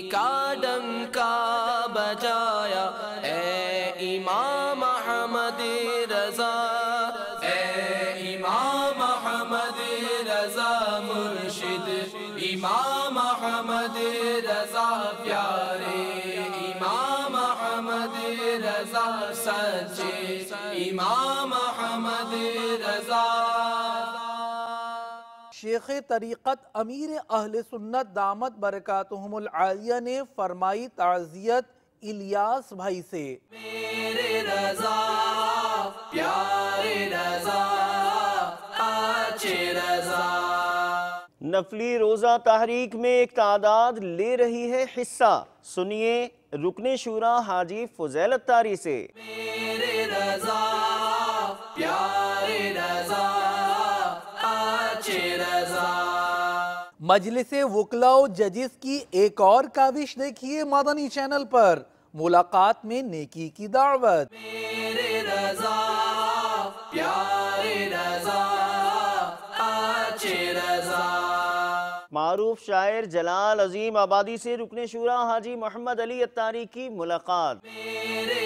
کا ڈنکا بجایا، اے امام احمد رضا، اے امام احمد رضا مرشد، امام احمد رضا پیارے، امام احمد رضا سچے، امام احمد رضا۔ شیخ طریقت امیر اہل سنت دامت برکاتہم العالیہ نے فرمائی تعزیت الیاس بھائی سے۔ میرے رضا پیارے رضا اچھے رضا۔ نفلی روزہ تحریک میں ایک تعداد لے رہی ہے حصہ، سنیے رکن شورا حاجی فضیل اتاری سے۔ میرے رضا پیارے رضا اچھے رضا۔ مجلس وکلاء و ججز کی ایک اور کاوش دیکھیے مدنی چینل پر، ملاقات میں نیکی کی دعوت۔ میرے رضا پیارے رضا اچھے رضا۔ معروف شاعر جلال عظیم آبادی سے رکن شورا حاجی محمد علی اتاری کی ملاقات۔ میرے